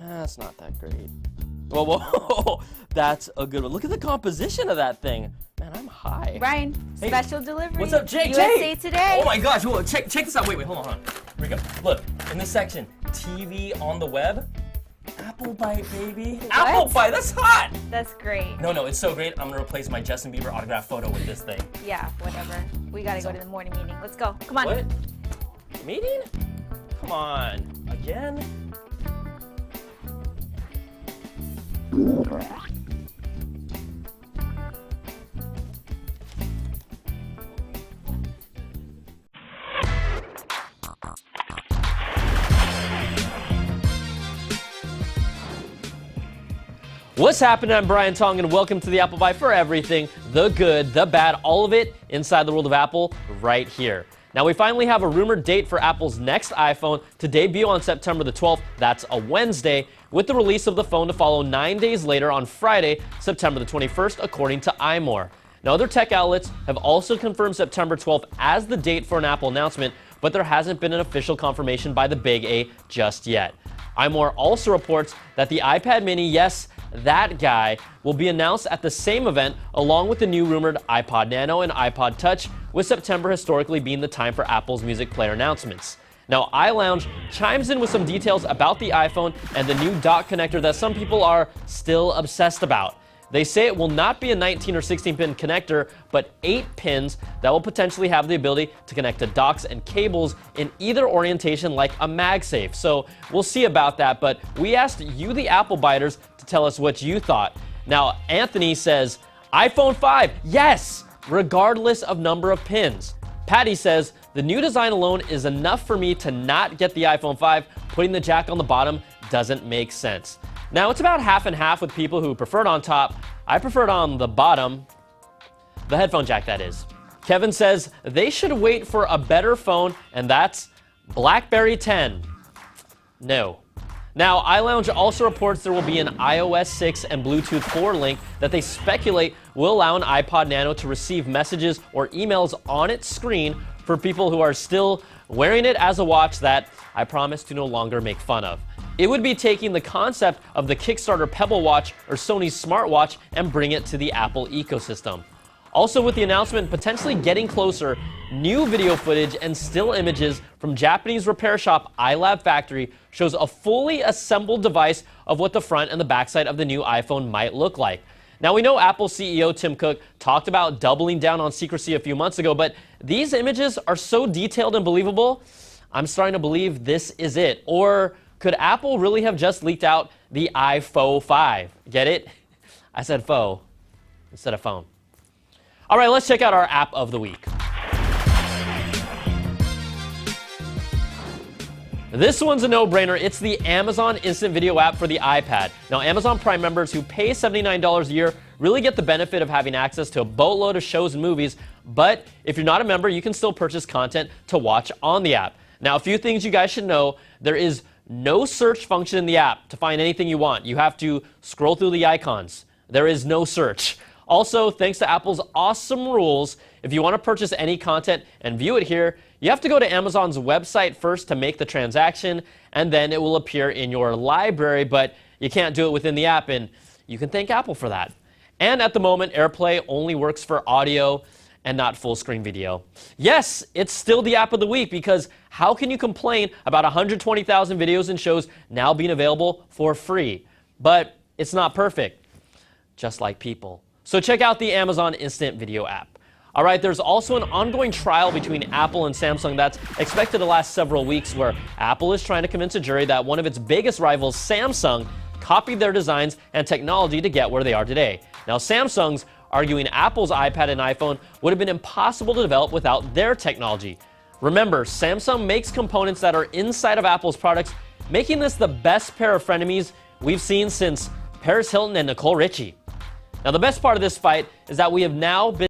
That's not that great. Whoa, whoa, that's a good one. Look at the composition of that thing. Man, I'm high. Ryan, Hey, special delivery. What's up, Jake? USA Today. Oh my gosh, whoa, check this out. Wait, hold on. Here we go. Look, in this section, TV on the web. Apple Byte, baby. What? Apple Byte, that's hot. That's great. No, it's so great. I'm gonna replace my Justin Bieber autograph photo with this thing. Yeah, whatever. We gotta go to the morning meeting. Let's go. Come on. What? Meeting? Come on. Again? What's happening? I'm Brian Tong, and welcome to the Apple Byte for everything, the good, the bad, all of it inside the world of Apple right here. Now, we finally have a rumored date for Apple's next iPhone to debut on September the 12th. That's a Wednesday, with the release of the phone to follow 9 days later on Friday, September the 21st, according to iMore. Now, other tech outlets have also confirmed September 12th as the date for an Apple announcement, but there hasn't been an official confirmation by the Big A just yet. iMore also reports that the iPad mini, yes, that guy, will be announced at the same event along with the new rumored iPod Nano and iPod Touch, with September historically being the time for Apple's music player announcements. Now, iLounge chimes in with some details about the iPhone and the new dock connector that some people are still obsessed about. They say it will not be a 19 or 16 pin connector, but 8 pins that will potentially have the ability to connect to docks and cables in either orientation like a MagSafe. So we'll see about that, but we asked you, the Apple Biters, to tell us what you thought. Now, Anthony says, iPhone 5, yes, regardless of number of pins. Patty says, the new design alone is enough for me to not get the iPhone 5. Putting the jack on the bottom doesn't make sense. Now, it's about half and half with people who prefer it on top. I prefer it on the bottom. The headphone jack, that is. Kevin says they should wait for a better phone, and that's BlackBerry 10. No. Now, iLounge also reports there will be an iOS 6 and Bluetooth 4 link that they speculate will allow an iPod Nano to receive messages or emails on its screen for people who are still wearing it as a watch that I promise to no longer make fun of. It would be taking the concept of the Kickstarter Pebble Watch or Sony's smartwatch and bring it to the Apple ecosystem. Also, with the announcement potentially getting closer, new video footage and still images from Japanese repair shop iLab Factory shows a fully assembled device of what the front and the backside of the new iPhone might look like. Now, we know Apple CEO Tim Cook talked about doubling down on secrecy a few months ago, but these images are so detailed and believable, I'm starting to believe this is it. Or could Apple really have just leaked out the iPhone 5? Get it? I said faux instead of phone. All right, let's check out our app of the week. This one's a no-brainer. It's the Amazon Instant Video app for the iPad. Now, Amazon Prime members who pay $79 a year really get the benefit of having access to a boatload of shows and movies, but if you're not a member, you can still purchase content to watch on the app. Now, a few things you guys should know. There is no search function in the app to find anything you want. You have to scroll through the icons. There is no search. Also, thanks to Apple's awesome rules, if you want to purchase any content and view it here, you have to go to Amazon's website first to make the transaction, and then it will appear in your library, but you can't do it within the app, and you can thank Apple for that. And at the moment, AirPlay only works for audio and not full screen video. Yes, it's still the app of the week, because how can you complain about 120,000 videos and shows now being available for free? But it's not perfect, just like people. So check out the Amazon Instant Video app. All right, there's also an ongoing trial between Apple and Samsung that's expected to last several weeks, where Apple is trying to convince a jury that one of its biggest rivals, Samsung, copied their designs and technology to get where they are today. Now, Samsung's arguing Apple's iPad and iPhone would have been impossible to develop without their technology. Remember, Samsung makes components that are inside of Apple's products, making this the best pair of frenemies we've seen since Paris Hilton and Nicole Richie. Now, the best part of this fight is that we have now been